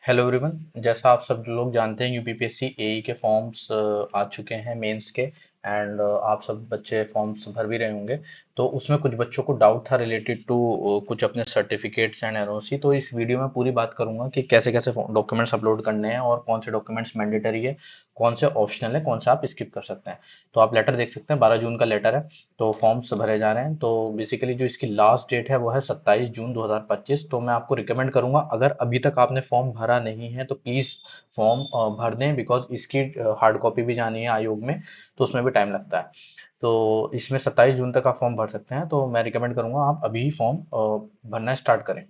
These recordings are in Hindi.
Hello everyone. जैसा आप सब लोग जानते हैं यूपीपीएससी एई के फॉर्म्स आ चुके हैं मेंस के। एंड आप सब बच्चे फॉर्म्स भर भी रहे होंगे। तो उसमें कुछ बच्चों को डाउट था रिलेटेड टू कुछ अपने सर्टिफिकेट्स एंड एनओसी। तो इस वीडियो में पूरी बात करूंगा कि कैसे कैसे डॉक्यूमेंट्स अपलोड करने हैं और कौन से डॉक्यूमेंट्स मैंडेटरी है, कौन से ऑप्शनल है, कौन से आप स्किप कर सकते हैं। तो आप लेटर देख सकते हैं, 12 जून का लेटर है। तो फॉर्म्स भरे जा रहे हैं। तो बेसिकली जो इसकी लास्ट डेट है वो है 27 जून 2025। तो मैं आपको रिकमेंड करूंगा, अगर अभी तक आपने फॉर्म भरा नहीं है तो प्लीज फॉर्म भर दें, बिकॉज इसकी हार्ड कॉपी भी जानी है आयोग में, तो उसमें भी टाइम लगता है। तो इसमें 27 जून तक आप फॉर्म भर सकते हैं। तो मैं रिकमेंड करूंगा आप अभी फॉर्म भरना स्टार्ट करें।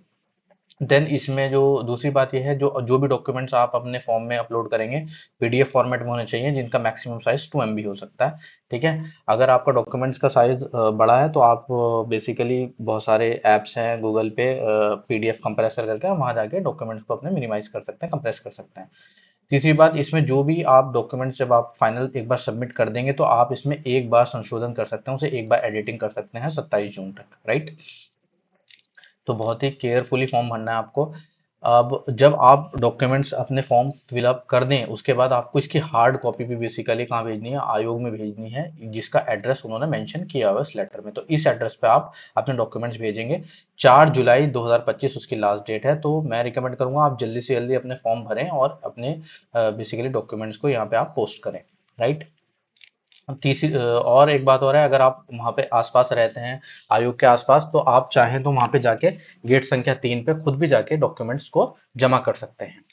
देन इसमें जो दूसरी बात ये है, जो जो भी डॉक्यूमेंट्स आप अपने फॉर्म में अपलोड करेंगे, पीडीएफ फॉर्मेट में होने चाहिए, जिनका मैक्सिमम साइज 2 MB हो सकता है। ठीक है। अगर आपका डॉक्यूमेंट्स का साइज बड़ा है तो आप बेसिकली बहुत सारे ऐप्स हैं गूगल पे, पीडीएफ कंप्रेसर करके वहां जाके डॉक्यूमेंट्स को अपने मिनिमाइज कर सकते हैं, कंप्रेस कर सकते हैं। तीसरी बात, इसमें जो भी आप डॉक्यूमेंट्स जब आप फाइनल एक बार सबमिट कर देंगे तो आप इसमें एक बार संशोधन कर सकते हैं, उसे एक बार एडिटिंग कर सकते हैं 27 जून तक, राइट। तो बहुत ही केयरफुली फॉर्म भरना है आपको। अब जब आप डॉक्यूमेंट्स अपने फॉर्म फिलअप कर दें, उसके बाद आपको इसकी हार्ड कॉपी भी बेसिकली कहाँ भेजनी है, आयोग में भेजनी है, जिसका एड्रेस उन्होंने मेंशन किया हुआ है इस लेटर में। तो इस एड्रेस पे आप अपने डॉक्यूमेंट्स भेजेंगे। 4 जुलाई 2025 उसकी लास्ट डेट है। तो मैं रिकमेंड करूंगा आप जल्दी से जल्दी अपने फॉर्म भरें और अपने बेसिकली डॉक्यूमेंट्स को यहाँ पे आप पोस्ट करें, राइट। तीसरी और एक बात और है, अगर आप वहाँ पे आसपास रहते हैं, आयोग के आसपास, तो आप चाहें तो वहाँ पे जाके गेट संख्या 3 पे खुद भी जाके डॉक्यूमेंट्स को जमा कर सकते हैं।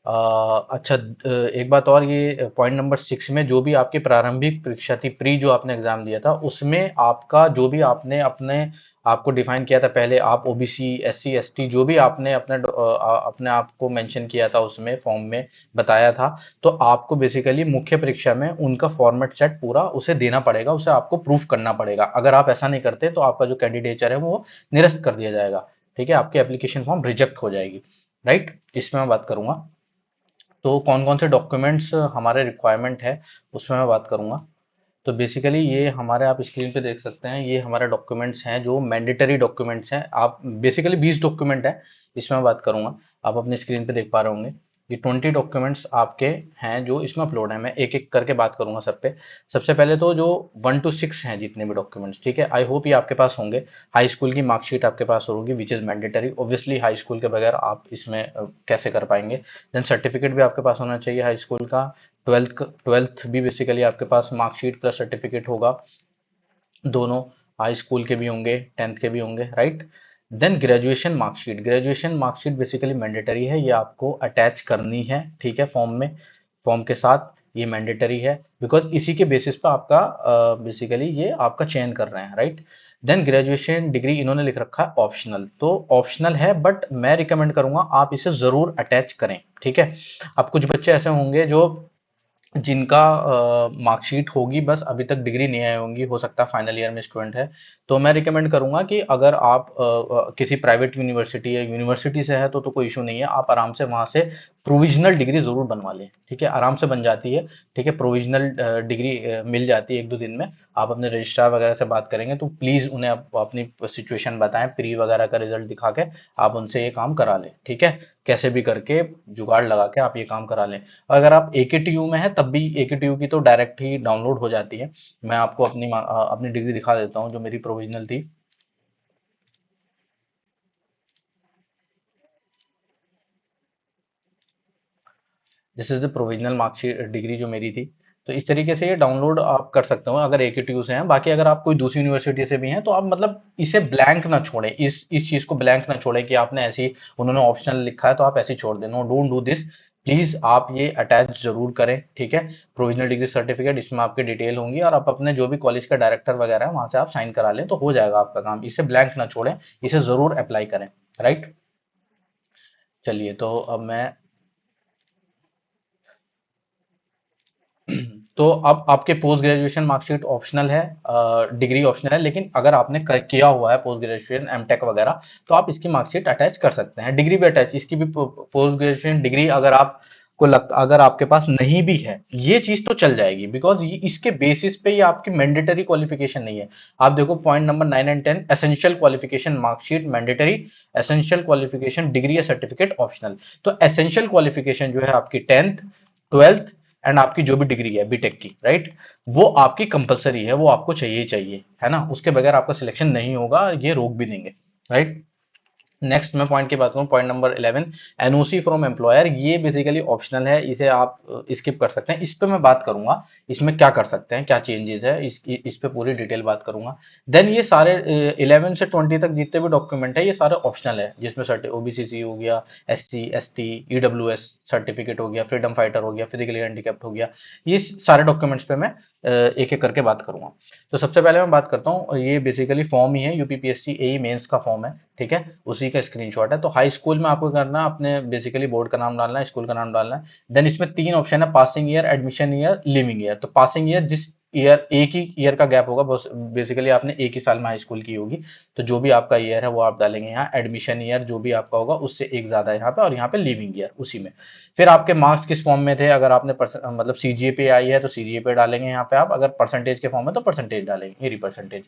अच्छा, एक बात और, ये पॉइंट नंबर 6 में जो भी आपकी प्रारंभिक परीक्षा थी, प्री जो आपने एग्जाम दिया था, उसमें आपका जो भी आपने अपने आपको डिफाइन किया था पहले, आप ओबीसी एससी एसटी जो भी आपने अपने आप को मेंशन किया था उसमें फॉर्म में बताया था, तो आपको बेसिकली मुख्य परीक्षा में उनका फॉर्मेट सेट पूरा उसे देना पड़ेगा, उसे आपको प्रूफ करना पड़ेगा। अगर आप ऐसा नहीं करते तो आपका जो कैंडिडेचर है वो निरस्त कर दिया जाएगा। ठीक है, आपकी एप्लीकेशन फॉर्म रिजेक्ट हो जाएगी, राइट। इसमें मैं बात करूंगा। तो कौन कौन से डॉक्यूमेंट्स हमारे रिक्वायरमेंट है, उसमें मैं बात करूंगा। तो बेसिकली ये हमारे, आप स्क्रीन पे देख सकते हैं, ये हमारे डॉक्यूमेंट्स हैं जो मैंडेटरी डॉक्यूमेंट्स हैं। आप बेसिकली 20 डॉक्यूमेंट है, इसमें मैं बात करूंगा। आप अपनी स्क्रीन पे देख पा रहे होंगे, ये 20 डॉक्यूमेंट्स आपके हैं जो इसमें अपलोड है। मैं एक एक करके बात करूंगा सब पे। सबसे पहले तो जो 1 to 6 हैं जितने भी डॉक्यूमेंट्स, ठीक है, आई होप ये आपके पास होंगे। हाई स्कूल की मार्कशीट आपके पास होगी, which is mandatory. Obviously high school के बगैर आप इसमें कैसे कर पाएंगे। देन सर्टिफिकेट भी आपके पास होना चाहिए हाई स्कूल का। ट्वेल्थ भी बेसिकली आपके पास मार्कशीट प्लस सर्टिफिकेट होगा, दोनों। हाई स्कूल के भी होंगे, 10th के भी होंगे, right. Then graduation marksheet, graduation marksheet basically mandatory है, ये आपको अटैच करनी है, ठीक है, फॉर्म में, फॉर्म के साथ। ये मैंडेटरी है, बिकॉज इसी के बेसिस पे आपका बेसिकली ये आपका चयन कर रहे हैं, राइट। देन ग्रेजुएशन डिग्री इन्होंने लिख रखा है ऑप्शनल, तो ऑप्शनल है, बट मैं रिकमेंड करूंगा आप इसे जरूर अटैच करें, ठीक है। अब कुछ बच्चे ऐसे होंगे जो जिनका मार्कशीट होगी, बस अभी तक डिग्री नहीं आई होंगी, हो सकता है फाइनल ईयर में स्टूडेंट है। तो मैं रिकमेंड करूंगा कि अगर आप किसी प्राइवेट यूनिवर्सिटी या यूनिवर्सिटी से है तो कोई इशू नहीं है, आप आराम से वहां से प्रोविजनल डिग्री जरूर बनवा लें, ठीक है, आराम से बन जाती है। ठीक है, प्रोविजनल डिग्री मिल जाती है 1-2 दिन में। आप अपने रजिस्ट्रार वगैरह से बात करेंगे तो प्लीज उन्हें अपनी सिचुएशन बताएं, प्री वगैरह का रिजल्ट दिखा के आप उनसे ये काम करा लें, ठीक है। कैसे भी करके जुगाड़ लगा के आप ये काम करा लें। अगर आप एकेटीयू में है तब भी एकेटीयू की तो डायरेक्ट ही डाउनलोड हो जाती है। मैं आपको अपनी डिग्री दिखा देता हूँ जो मेरी प्रोविजनल थी। This is the provisional marksheet degree जो मेरी थी। तो इस तरीके से ये डाउनलोड आप कर सकते हो अगर एकेटीयू से हैं। बाकी अगर आप कोई दूसरी यूनिवर्सिटी से भी हैं तो आप मतलब इसे ब्लैंक ना छोड़ें, इस चीज को ब्लैंक ना छोड़ें कि आपने ऐसी, उन्होंने ऑप्शनल लिखा है तो आप ऐसे ही छोड़ दें। No, don't do this. Please आप ये अटैच जरूर करें, ठीक है। प्रोविजनल डिग्री सर्टिफिकेट, इसमें आपकी डिटेल होंगी और आप अपने जो भी कॉलेज का डायरेक्टर वगैरह है वहां से आप साइन करा लें तो हो जाएगा आपका काम। इसे ब्लैंक ना छोड़ें, इसे जरूर अप्लाई करें, राइट। चलिए, तो अब मैं तो अब आपके पोस्ट ग्रेजुएशन मार्कशीट ऑप्शनल है, डिग्री ऑप्शनल है, लेकिन अगर आपने किया हुआ है पोस्ट ग्रेजुएशन एमटेक वगैरह तो आप इसकी मार्कशीट अटैच कर सकते हैं, डिग्री भी अटैच, इसकी भी पोस्ट ग्रेजुएशन डिग्री अगर आप को लगता, अगर आपके पास नहीं भी है ये चीज तो चल जाएगी, बिकॉज ये इसके बेसिस पे ये आपकी मैंडेटरी क्वालिफिकेशन नहीं है। आप देखो point number 9 and 10, essential qualification marksheet mandatory, essential qualification degree या सर्टिफिकेट ऑप्शनल। तो एसेंशियल क्वालिफिकेशन जो है आपकी 10th 12th एंड आपकी जो भी डिग्री है बीटेक की, राइट, वो आपकी कंपलसरी है, वो आपको चाहिए ही चाहिए, है ना, उसके बगैर आपका सिलेक्शन नहीं होगा, ये रोक भी देंगे, राइट। नेक्स्ट मैं पॉइंट की बात करूँ, point number 11, NOC from employer, ये बेसिकली ऑप्शनल है, इसे आप स्किप कर सकते हैं। इस पे मैं बात करूंगा, इसमें क्या कर सकते हैं, क्या चेंजेस है, इस पे पूरी डिटेल बात करूंगा। देन ये सारे 11 से 20 तक जितने भी डॉक्यूमेंट है ये सारे ऑप्शनल है, जिसमें ओबीसी हो गया, एससी एसटी, ईडब्ल्यूएस सर्टिफिकेट हो गया, फ्रीडम फाइटर हो गया, फिजिकली हैंडीकैप्ड हो गया, ये सारे डॉक्यूमेंट्स पे मैं एक एक करके बात करूंगा। तो सबसे पहले मैं बात करता हूँ, ये बेसिकली फॉर्म ही है, यूपीपीएससी एई मेंस का फॉर्म है, ठीक है, उसी का स्क्रीनशॉट है। तो हाई स्कूल में आपको करना है, अपने बेसिकली बोर्ड का नाम डालना है, स्कूल का नाम डालना है। देन इसमें तीन ऑप्शन है, passing year, admission year, living year. तो पासिंग ईयर जिस ईयर, एक ही ईयर का गैप होगा, बस बेसिकली आपने एक ही साल में हाई स्कूल की होगी, तो जो भी आपका ईयर है वो आप डालेंगे यहाँ। एडमिशन ईयर जो भी आपका होगा उससे एक ज्यादा है यहाँ पे, और यहाँ पे लिविंग ईयर उसी में। फिर आपके मार्क्स किस फॉर्म में थे, अगर आपने मतलब सीजीए पे आई है तो सीजीए पे डालेंगे यहाँ पे आप, अगर परसेंटेज के फॉर्म में तो परसेंटेज डालेंगे, मेरी परसेंटेज।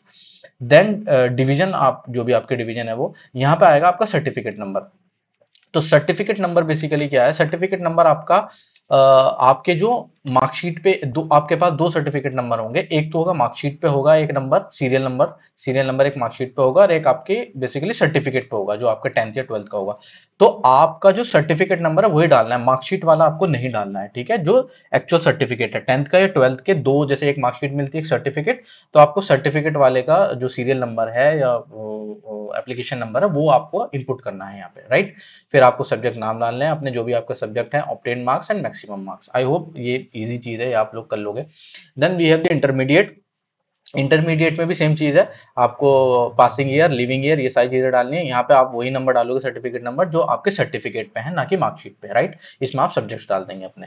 देन डिवीजन, आप जो भी आपके डिवीजन है वो यहाँ पे आएगा, आपका सर्टिफिकेट नंबर। तो सर्टिफिकेट नंबर बेसिकली क्या है, सर्टिफिकेट नंबर आपका आपके जो मार्कशीट पे दो, आपके पास दो सर्टिफिकेट नंबर होंगे, एक तो होगा मार्कशीट पे होगा एक नंबर, सीरियल नंबर एक मार्कशीट पे होगा, और एक आपके बेसिकली सर्टिफिकेट पे होगा जो आपका 10th या 12th का होगा। तो आपका जो सर्टिफिकेट नंबर है वही डालना है, मार्कशीट वाला आपको नहीं डालना है, ठीक है। जो एक्चुअल सर्टिफिकेट है 10th का या 12th के दो, जैसे एक मार्कशीट मिलती है एक सर्टिफिकेट, तो आपको सर्टिफिकेट वाले का जो सीरियल नंबर है या एप्लीकेशन नंबर है वो आपको इनपुट करना है यहाँ पे, राइट। फिर आपको सब्जेक्ट नाम डालने हैं अपने, जो भी आपके सब्जेक्ट हैं, obtain marks and maximum marks. I hope ये इजी चीज है, ये आप लोग कर लोगे। Then we have the intermediate. Intermediate में भी सेम चीज है, आपको पासिंग ईयर, लिविंग ईयर, ये सारी चीजें डालनी है। यहाँ पे आप वही नंबर डालोगे, सर्टिफिकेट नंबर जो आपके सर्टिफिकेट पे है, ना कि मार्कशीट पे, राइट। इसमें आप सब्जेक्ट्स डाल देंगे अपने,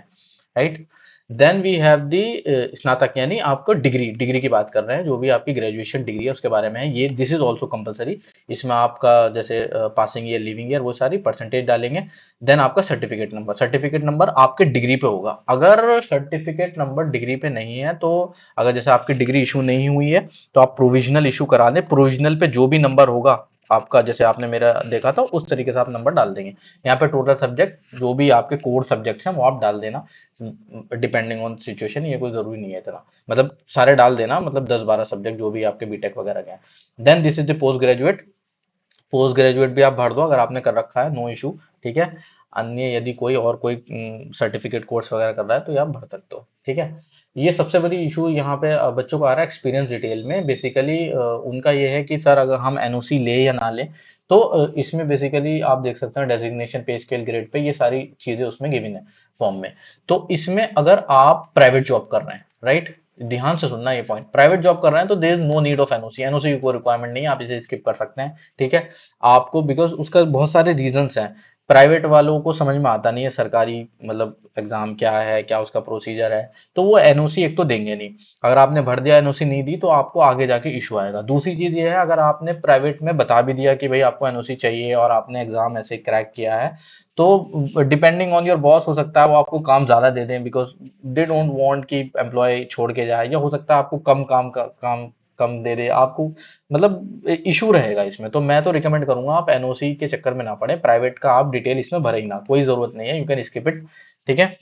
right. Then we have the स्नातक, यानी आपको डिग्री, डिग्री की बात कर रहे हैं, जो भी आपकी ग्रेजुएशन डिग्री है उसके बारे में है ये, दिस इज ऑल्सो कंपलसरी। इसमें आपका जैसे पासिंग ईयर, लिविंग ईयर, वो सारी परसेंटेज डालेंगे। देन आपका सर्टिफिकेट नंबर, सर्टिफिकेट नंबर आपके डिग्री पे होगा। अगर सर्टिफिकेट नंबर डिग्री पे नहीं है तो, अगर जैसे आपकी डिग्री इशू नहीं हुई है तो आप प्रोविजनल इशू करा दें, प्रोविजनल पे जो भी नंबर होगा आपका, जैसे आपने मेरा देखा था उस तरीके से आप नंबर डाल देंगे। यहाँ पे टोटल सब्जेक्ट जो भी आपके कोर सब्जेक्ट्स हैं वो आप डाल देना, डिपेंडिंग ऑन सिचुएशन, ये कोई जरूरी नहीं है इतना, मतलब सारे डाल देना, मतलब 10-12 सब्जेक्ट जो भी आपके बीटेक वगैरह के हैं। Then this is the post graduate, post graduate भी आप भर दो अगर आपने कर रखा है, नो इशू, ठीक है। अन्य यदि कोई और कोई सर्टिफिकेट कोर्स वगैरह कर रहा है तो ये आप भर सकते हो, ठीक है। ये सबसे बड़ी इशू यहाँ पे बच्चों को आ रहा है एक्सपीरियंस डिटेल में, बेसिकली उनका ये है कि सर अगर हम एनओसी ले या ना ले, तो इसमें बेसिकली आप देख सकते हैं डेजिग्नेशन, पे स्केल, ग्रेड पे, ये सारी चीजें उसमें गिवन है फॉर्म में। तो इसमें अगर आप प्राइवेट जॉब कर रहे हैं, राइट, ध्यान से सुनना ये पॉइंट, प्राइवेट जॉब कर रहे हैं तो there is no need of NOC, NOC की कोई रिक्वायरमेंट नहीं है, आप इसे स्किप कर सकते हैं, ठीक है। आपको बिकॉज उसका बहुत सारे रीजंस हैं, प्राइवेट वालों को समझ में आता नहीं है सरकारी मतलब एग्जाम क्या है, क्या उसका प्रोसीजर है, तो वो एनओसी एक तो देंगे नहीं। अगर आपने भर दिया एनओसी नहीं दी तो आपको आगे जाके इशू आएगा। दूसरी चीज ये है, अगर आपने प्राइवेट में बता भी दिया कि भाई आपको एनओसी चाहिए और आपने एग्जाम ऐसे क्रैक किया है, तो डिपेंडिंग ऑन योर बॉस हो सकता है वो आपको काम ज्यादा दे दें, बिकॉज दे डोंट वांट कि एम्प्लॉय छोड़ के जाए, या हो सकता है आपको कम काम कम दे दे आपको, मतलब इशू रहेगा इसमें। तो मैं तो रिकमेंड करूंगा आप एनओसी के चक्कर में ना पड़े, प्राइवेट का आप डिटेल इसमें भरे ही ना, कोई जरूरत नहीं है, यू कैन स्किप इट, ठीक है।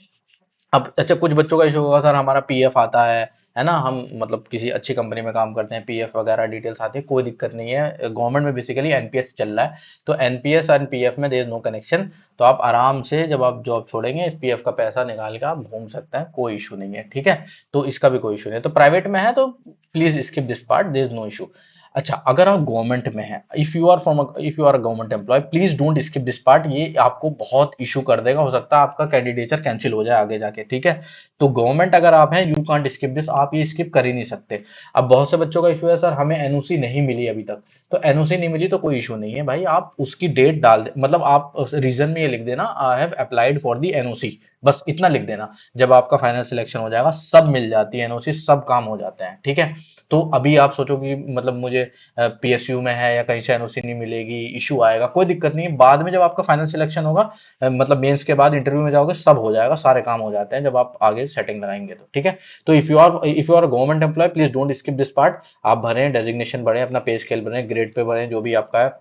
अब अच्छा, कुछ बच्चों का इशू होगा, सर हमारा पीएफ आता है ना, हम मतलब किसी अच्छी कंपनी में काम करते हैं, पीएफ वगैरह डिटेल्स आती है, कोई दिक्कत नहीं है, गवर्नमेंट में बेसिकली एनपीएस चल रहा है, तो एनपीएस और पीएफ में देयर इज नो कनेक्शन। तो आप आराम से जब आप जॉब छोड़ेंगे इस पीएफ का पैसा निकाल के आप घूम सकते हैं, कोई इशू नहीं है, ठीक है। तो इसका भी कोई इशू नहीं है, तो प्राइवेट में है तो please skip this part, there is no issue. अच्छा, अगर आप गवर्नमेंट में हैं, if you are government employ, please don't skip this part, ये आपको बहुत इशू कर देगा, हो सकता है आपका कैंडिडेचर कैंसिल हो जाए आगे जाके, ठीक है। तो गवर्नमेंट अगर आप हैं, यू कांट स्किप दिस, आप ये स्किप कर ही नहीं सकते। अब बहुत से बच्चों का इशू है, सर हमें एनओसी नहीं मिली अभी तक, तो एनओसी नहीं मिली तो कोई इशू नहीं है भाई, आप उसकी डेट डाल दे, मतलब आप रीजन में ये लिख देना I have applied for the NOC, बस इतना लिख देना। जब आपका फाइनल सिलेक्शन हो जाएगा, सब मिल जाती है एनओसी, सब काम हो जाते हैं, ठीक है। तो अभी आप सोचो कि मतलब मुझे पीएसयू में है या कहीं से एनओसी नहीं मिलेगी, इशू आएगा, कोई दिक्कत नहीं है, बाद में जब आपका फाइनल सिलेक्शन होगा, मतलब मेंस के बाद इंटरव्यू में जाओगे, सब हो जाएगा, सारे काम हो जाते हैं जब आप आगे सेटिंग लगाएंगे तो, ठीक है। तो if you are government employ, please don't skip this part. आप भरें, डेजिग्नेशन भरें, अपना पे स्केल भरें, ग्रेड पे भरें, जो भी आपका है,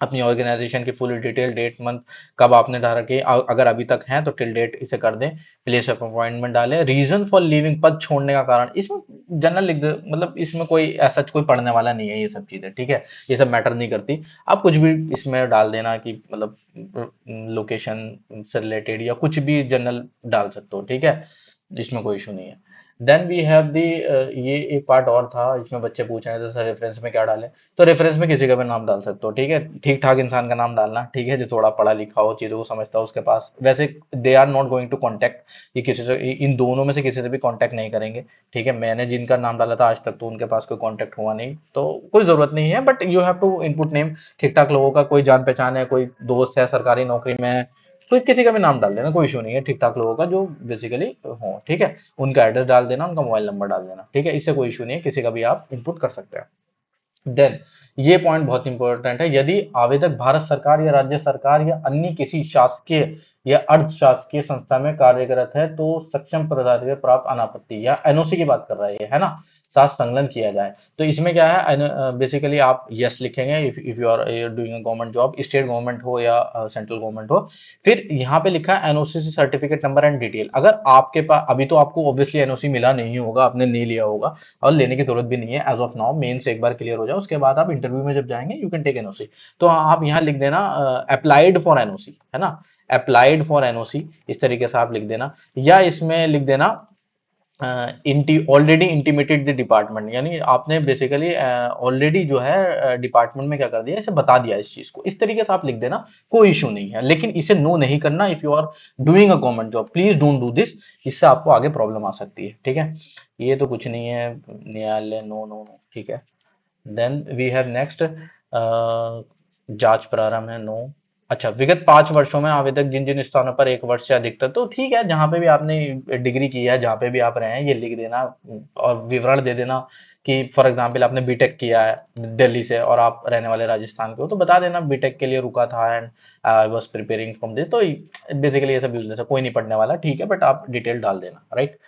अपनी ऑर्गेनाइजेशन की फुल डिटेल, डेट, मंथ, कब आपने डाल रखी है, अगर अभी तक है तो टिल डेट इसे कर दें। प्लेस ऑफ अपॉइंटमेंट डालें, रीजन फॉर लीविंग, पद छोड़ने का कारण, इसमें जनरल लिख दे, मतलब इसमें कोई ऐसा कोई पढ़ने वाला नहीं है ये सब चीजें, ठीक है, ये सब मैटर नहीं करती। आप कुछ भी इसमें डाल देना कि मतलब लोकेशन से रिलेटेड या कुछ भी जनरल डाल सकते हो, ठीक है, इसमें कोई इशू नहीं है। देन वी हैव दी, ये एक पार्ट और था इसमें बच्चे पूछ रहे थे सर रेफरेंस में क्या डालें, तो रेफरेंस में किसी का भी नाम डाल सकते हो, ठीक है, ठीक ठाक इंसान का नाम डालना, ठीक है, जो थोड़ा पढ़ा लिखा हो, चीजों को समझता हो, उसके पास वैसे they are not going to contact, ये किसी से, इन दोनों में से किसी से भी कॉन्टैक्ट नहीं करेंगे, ठीक है। मैंने जिनका नाम डाला था आज तक तो उनके पास कोई कॉन्टैक्ट हुआ नहीं, तो कोई जरूरत नहीं है, but you have to input name ठीक ठाक लोगों का, कोई जान पहचान है, कोई दोस्त है, सरकारी नौकरी में है, तो किसी का भी नाम डाल देना, कोई इशू नहीं है, ठीक ठाक लोगों का जो बेसिकली हो, ठीक है, उनका एड्रेस डाल देना, उनका मोबाइल नंबर डाल देना, ठीक है, इससे कोई इशू नहीं है, किसी का भी आप इनपुट कर सकते हैं। देन ये पॉइंट बहुत इंपॉर्टेंट है, यदि आवेदक भारत सरकार या राज्य सरकार या अन्य किसी शासकीय या अर्ध शासकीय संस्था में कार्यरत है तो सक्षम पदाधिकारी प्राप्त अनापत्ति, या एनओसी की बात कर रहा है ये, है ना, साथ संलग्न किया जाए, तो इसमें क्या है, बेसिकली आप यस लिखेंगे if you are doing a government job, state government हो या सेंट्रल गवर्नमेंट हो। फिर यहाँ पे लिखा है एनओसी से सर्टिफिकेट नंबर एंड डिटेल, अगर आपके पास अभी तो आपको ऑब्वियसली एनओसी मिला नहीं होगा, आपने नहीं लिया होगा, और लेने की जरूरत भी नहीं है एज ऑफ नाउ, मेन से एक बार क्लियर हो जाए, उसके बाद आप इंटरव्यू में जब जाएंगे यू कैन टेक एनओसी, तो आप यहाँ लिख देना अप्लाइड फॉर एनओसी, है ना, अप्लाइड फॉर एनओसी, इस तरीके से आप लिख देना, या इसमें लिख देना ऑलरेडी इंटीमेटेड द डिपार्टमेंट, यानी आपने बेसिकली ऑलरेडी जो है डिपार्टमेंट में क्या कर दिया, इसे बता दिया इस चीज को, इस तरीके से आप लिख देना, कोई इशू नहीं है, लेकिन इसे नो नहीं करना, if you are doing a government job please don't do this, इससे आपको आगे प्रॉब्लम आ सकती है, ठीक है। ये तो कुछ नहीं है, न्यायालय, नो नो नो, ठीक है। देन वी हैव नेक्स्ट, जांच प्रारंभ है, नो। अच्छा, विगत 5 वर्षों में आवेदक जिन जिन स्थानों पर 1 वर्ष से अधिक तक, तो ठीक है, जहां पे भी आपने डिग्री की है, जहां पे भी आप रहे हैं, ये लिख देना, और विवरण दे देना कि फॉर एग्जांपल आपने बीटेक किया है दिल्ली से और आप रहने वाले राजस्थान के हो, तो बता देना बीटेक के लिए रुका था and I was preparing from this, तो बेसिकली ये सब यूजलेस है, कोई नहीं पढ़ने वाला, ठीक है, बट आप डिटेल डाल देना, राइट।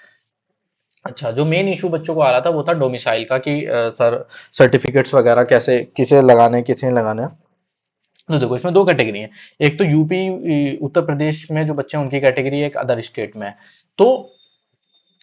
अच्छा, जो मेन इशू बच्चों को आ रहा था वो था डोमिसाइल का, कि सर सर्टिफिकेट्स वगैरह कैसे, किसे लगाने हैं, किसे नहीं लगाने हैं। तो देखो इसमें दो कैटेगरी है, एक तो यूपी उत्तर प्रदेश में जो बच्चे हैं उनकी कैटेगरी है, एक अदर स्टेट में है। तो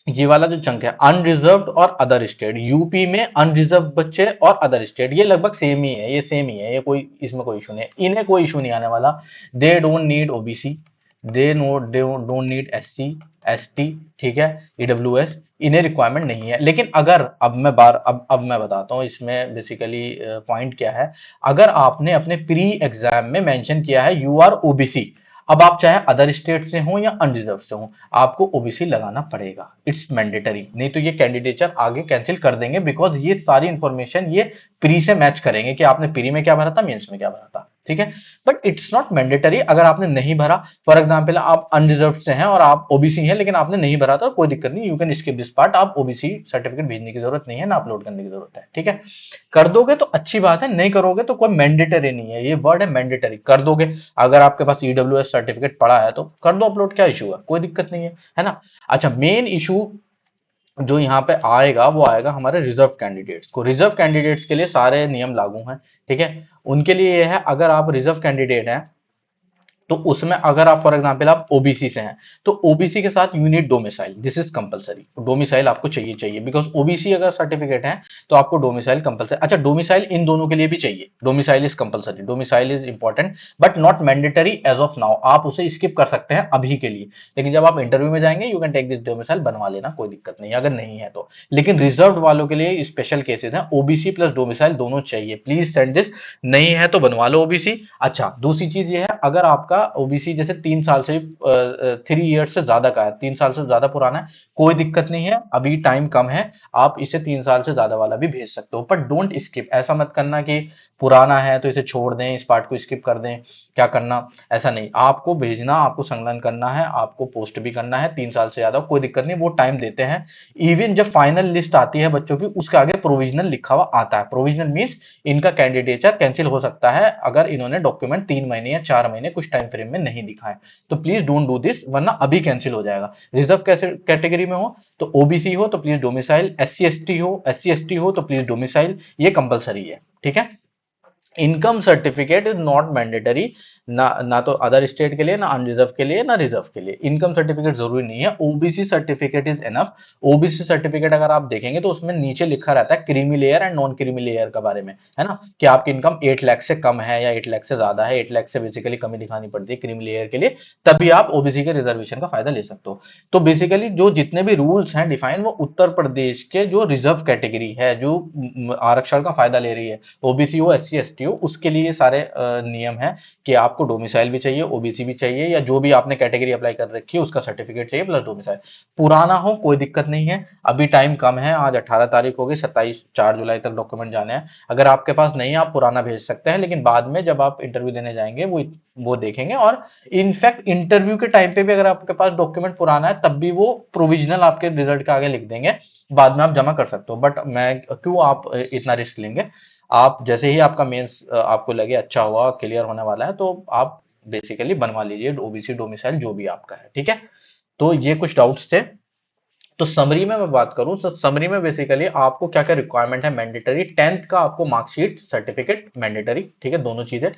ये वाला जो चंक है अनरिजर्व्ड और अदर स्टेट, यूपी में अनरिजर्व बच्चे और अदर स्टेट, ये लगभग सेम ही है, ये सेम ही है, ये कोई इसमें कोई इशू नहीं है, इन्हें कोई इशू नहीं आने वाला। They don't need OBC, they don't need SC, ST, ठीक है, ईडब्ल्यूएस, इन्हें रिक्वायरमेंट नहीं है। लेकिन अगर अब मैं बताता हूँ इसमें बेसिकली पॉइंट क्या है। अगर आपने अपने प्री एग्जाम में मेंशन किया है यू आर ओबीसी, अब आप चाहे अदर स्टेट से हो या अनरिजर्व से हो, आपको ओबीसी लगाना पड़ेगा, इट्स मैंडेटरी, नहीं तो ये कैंडिडेचर आगे कैंसिल कर देंगे, बिकॉज ये सारी इंफॉर्मेशन ये प्री से मैच करेंगे कि आपने प्री में क्या भरा था, मेंस में क्या भरा था, ठीक है, बट इट्स नॉट मैंडेटरी। अगर आपने नहीं भरा, फॉर एग्जाम्पल आप अनरिजर्व से हैं और आप ओबीसी हैं लेकिन आपने नहीं भरा था, कोई दिक्कत नहीं, you can skip this part, आप ओबीसी सर्टिफिकेट भेजने की जरूरत नहीं है, ना अपलोड करने की जरूरत है, ठीक है। कर दोगे तो अच्छी बात है, नहीं करोगे तो कोई मैंडेटरी नहीं है, ये वर्ड है मैंडेटरी, कर दोगे, अगर आपके पास ईडब्ल्यूएस सर्टिफिकेट पड़ा है तो कर दो अपलोड, क्या इशू है, कोई दिक्कत नहीं है ना। अच्छा, मेन इशू जो यहाँ पे आएगा वो आएगा हमारे रिजर्व कैंडिडेट्स को, रिजर्व कैंडिडेट्स के लिए सारे नियम लागू हैं, ठीक है। उनके लिए ये है, अगर आप रिजर्व कैंडिडेट हैं तो उसमें अगर आप फॉर एग्जांपल आप ओबीसी से हैं तो ओबीसी के साथ unit domicile, this is compulsory, domicile आपको चाहिए चाहिए, बिकॉज ओबीसी अगर सर्टिफिकेट है तो आपको डोमिसाइल कंपलसरी। अच्छा, डोमिसाइल इन दोनों के लिए भी चाहिए, domicile is compulsory, domicile is important but not mandatory as of now, आप उसे स्किप कर सकते हैं अभी के लिए, लेकिन जब आप इंटरव्यू में जाएंगे you can take this domicile, बनवा लेना, कोई दिक्कत नहीं अगर नहीं है तो। लेकिन रिजर्व वालों के लिए स्पेशल केसेस हैं, ओबीसी प्लस डोमिसाइल दोनों चाहिए, प्लीज सेंड दिस, नहीं है तो बनवा लो ओबीसी। अच्छा, दूसरी चीज ये है, अगर आपका आपका ओबीसी जैसे 3 साल से 3 ईयर्स से ज्यादा का है, 3 साल से ज्यादा पुराना है, कोई दिक्कत नहीं है, अभी टाइम कम है, आप इसे 3 साल से ज्यादा वाला भी भेज सकते हो। पर डोंट स्किप, ऐसा मत करना कि पुराना है तो इसे छोड़ दें, इस पार्ट को स्किप कर दें, क्या करना, ऐसा नहीं, आपको भेजना, आपको संकलन करना है, आपको पोस्ट भी करना है, 3 साल से ज्यादा कोई दिक्कत नहीं, वो टाइम देते हैं। इवन जब फाइनल लिस्ट आती है बच्चों की, उसके आगे प्रोविजनल लिखा हुआ आता है। प्रोविजनल मीन्स इनका कैंडिडेचर कैंसिल हो सकता है अगर इन्होंने डॉक्यूमेंट 3 महीने या 4 महीने कुछ टाइम फ्रेम में नहीं दिखाए। तो प्लीज डोंट डू दिस, वरना अभी कैंसिल हो जाएगा। रिजर्व कैसे कैटेगरी में हो तो ओबीसी हो तो please domicile, S C S T हो तो प्लीज डोमिसाइल, ये कंपलसरी है, ठीक है। Income certificate is not mandatory, ना तो अदर स्टेट के लिए, ना अनरिजर्व के लिए, ना रिजर्व के लिए इनकम सर्टिफिकेट जरूरी नहीं है। OBC certificate is enough. OBC certificate अगर आप देखेंगे तो उसमें नीचे लिखा रहता है creamy layer and non creamy layer के बारे में, है ना, कि आपकी इनकम 8 लाख से कम है या 8 लाख से ज्यादा है, 8 लाख से बेसिकली कमी दिखानी पड़ती है क्रीमी लेयर के लिए, तभी आप ओबीसी के रिजर्वेशन का फायदा ले सकते हो। तो बेसिकली जो जितने भी रूल्स हैं डिफाइन, वो उत्तर प्रदेश के जो रिजर्व कैटेगरी है, जो आरक्षण का फायदा ले रही है, ओबीसी हो, एससी एसटी हो, उसके लिए सारे नियम है कि आपको डोमिसाइल भी चाहिए, ओबीसी भी चाहिए, या जो भी आपने कैटेगरी अप्लाई कर रखी है उसका सर्टिफिकेट चाहिए प्लस डोमिसाइल। पुराना हो कोई दिक्कत नहीं है, अभी टाइम कम है, आज 18 तारीख हो गई, 27 4 जुलाई तक डॉक्यूमेंट जाने हैं। अगर आपके पास नहीं है आप पुराना भेज सकते हैं, लेकिन बाद में जब आप इंटरव्यू देने जाएंगे वो देखेंगे। और इनफैक्ट इंटरव्यू के टाइम पे भी अगर आपके पास डॉक्यूमेंट पुराना है तब भी वो प्रोविजनल आपके रिजल्ट के आगे लिख देंगे, बाद में आप जमा कर सकते हो। बट मैं क्यों आप इतना रिस्क लेंगे, आप जैसे ही आपका मेंस आपको लगे अच्छा हुआ, क्लियर होने वाला है, तो आप बेसिकली बनवा लीजिए ओबीसी डोमिसाइल जो भी आपका है, ठीक है। तो ये कुछ डाउट्स थे। तो समरी में मैं बात करूं तो समरी में बेसिकली आपको क्या क्या रिक्वायरमेंट है मैंडेटरी। 10th का आपको मार्कशीट सर्टिफिकेट मैंडेटरी, ठीक है, दोनों चीजें।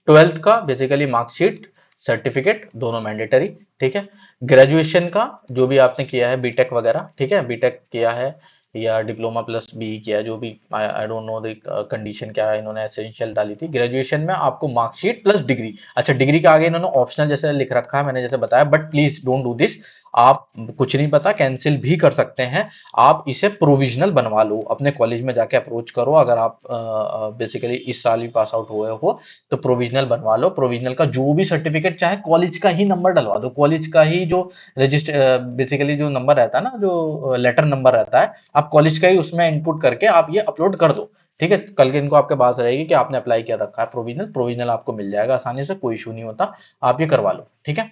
12th का बेसिकली मार्कशीट सर्टिफिकेट, दोनों मैंडेटरी, ठीक है। ग्रेजुएशन का जो भी आपने किया है बीटेक वगैरह, ठीक है, बीटेक किया है या डिप्लोमा प्लस बी किया है, जो भी, I don't know the condition क्या है, इन्होंने एसेंशियल डाली थी। ग्रेजुएशन में आपको मार्कशीट प्लस डिग्री, अच्छा डिग्री का आगे इन्होंने ऑप्शनल जैसे लिख रखा है मैंने जैसे बताया, but please don't do this, आप कुछ नहीं पता कैंसिल भी कर सकते हैं, आप इसे प्रोविजनल बनवा लो, अपने कॉलेज में जाके अप्रोच करो, अगर आप बेसिकली इस साल ही पास आउट हुए हो तो प्रोविजनल बनवा लो। प्रोविजनल का जो भी सर्टिफिकेट, चाहे कॉलेज का ही नंबर डलवा दो, कॉलेज का ही जो रजिस्टर बेसिकली जो नंबर रहता है ना, जो लेटर नंबर रहता है, आप कॉलेज का ही उसमें इनपुट करके आप ये अपलोड कर दो, ठीक है। कल के इनको आपके पास रहेगी कि आपने अप्लाई कर रखा है प्रोविजनल, प्रोविजनल आपको मिल जाएगा आसानी से, कोई इशू नहीं होता, आप ये करवा लो, ठीक है।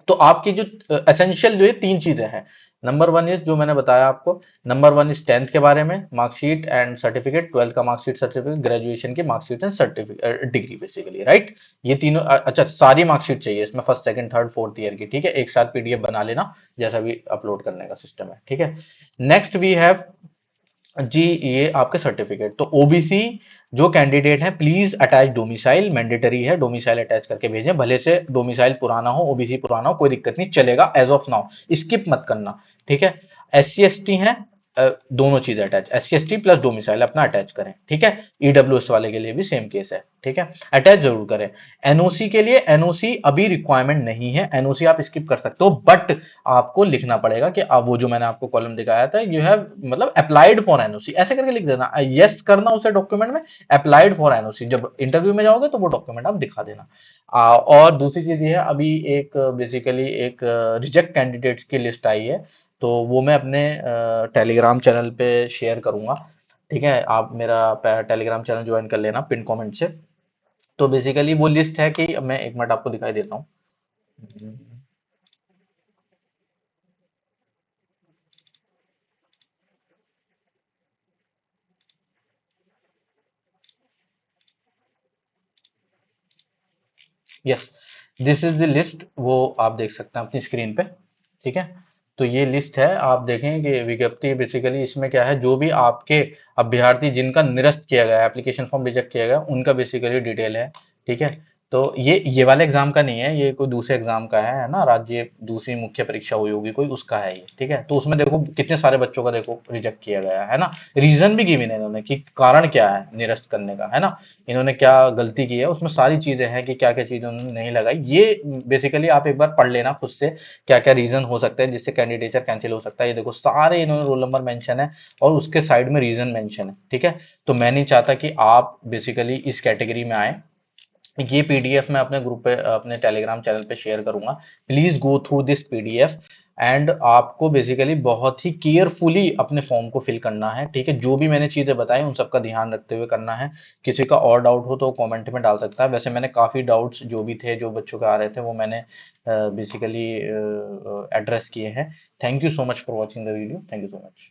तो आपकी जो एसेंशियल जो है 3 चीजें हैं। नंबर वन इज जो मैंने बताया आपको, नंबर वन इज 10th के बारे में मार्कशीट एंड सर्टिफिकेट, 12th का मार्कशीट सर्टिफिकेट, ग्रेजुएशन की marksheet and certificate degree basically, right. ये तीनों अच्छा सारी मार्कशीट चाहिए इसमें, first second third fourth year की, ठीक है, एक साथ पीडीएफ बना लेना, जैसा भी अपलोड करने का सिस्टम है, ठीक है। नेक्स्ट वी हैव जी, ये आपके सर्टिफिकेट। तो ओबीसी जो कैंडिडेट है प्लीज अटैच डोमिसाइल, मैंडेटरी है, डोमिसाइल अटैच करके भेजें, भले से डोमिसाइल पुराना हो, ओबीसी पुराना हो, कोई दिक्कत नहीं, चलेगा एज ऑफ नाउ, स्किप मत करना, ठीक है। एस सी एस टी है, दोनों चीजें attach, S C S T plus domicile अपना अटैच करें, ठीक है। ईडब्ल्यूएस वाले के लिए भी सेम केस है, ठीक है, अटैच जरूर करें। एनओसी के लिए, एनओसी अभी रिक्वायरमेंट नहीं है, एनओसी आप स्किप कर सकते हो, बट आपको लिखना पड़ेगा कि अब वो जो मैंने आपको कॉलम दिखाया था, यू हैव मतलब अप्लाइड फॉर एनओसी, ऐसे करके लिख देना, यस करना उसे डॉक्यूमेंट में, अप्लाइड फॉर एनओसी, जब इंटरव्यू में जाओगे तो वो डॉक्यूमेंट आप दिखा देना। और दूसरी चीज ये है, अभी एक बेसिकली एक रिजेक्ट कैंडिडेट्स की लिस्ट आई है, तो वो मैं अपने टेलीग्राम चैनल पे शेयर करूंगा, ठीक है। आप मेरा टेलीग्राम चैनल ज्वाइन कर लेना पिन कमेंट से। तो बेसिकली वो लिस्ट है कि मैं एक मिनट आपको दिखाई देता हूँ। Yes, this is the list, वो आप देख सकते हैं अपनी स्क्रीन पे, ठीक है। तो ये लिस्ट है, आप देखें कि विज्ञप्ति बेसिकली इसमें क्या है, जो भी आपके अभ्यर्थी जिनका निरस्त किया गया, एप्लीकेशन फॉर्म रिजेक्ट किया गया, उनका बेसिकली डिटेल है, ठीक है। तो ये वाले एग्जाम का नहीं है, ये कोई दूसरे एग्जाम का है ना, राज्य दूसरी मुख्य परीक्षा हुई होगी कोई, उसका है ये, ठीक है। तो उसमें देखो कितने सारे बच्चों का देखो रिजेक्ट किया गया है ना, रीजन भी गिवन है इन्होंने कि कारण क्या है निरस्त करने का, है ना, इन्होंने क्या गलती की है, उसमें सारी चीजें हैं कि क्या क्या चीजें उन्होंने नहीं लगाई। ये बेसिकली आप एक बार पढ़ लेना खुद से, क्या क्या रीजन हो सकते हैं जिससे कैंडिडेचर कैंसिल हो सकता है। ये देखो सारे इन्होंने रोल नंबर मेंशन है और उसके साइड में रीजन मेंशन है, ठीक है। तो मैं नहीं चाहता कि आप बेसिकली इस कैटेगरी में आए, ये पीडीएफ मैं अपने ग्रुप पे, अपने टेलीग्राम चैनल पे शेयर करूंगा। Please go through this PDF and आपको बेसिकली बहुत ही केयरफुली अपने फॉर्म को फिल करना है, ठीक है। जो भी मैंने चीजें बताई उन सबका ध्यान रखते हुए करना है। किसी का और डाउट हो तो कमेंट में डाल सकता है। वैसे मैंने काफी डाउट्स जो भी थे, जो बच्चों के आ रहे थे, वो मैंने बेसिकली एड्रेस किए हैं। Thank you so much for watching the video. Thank you so much.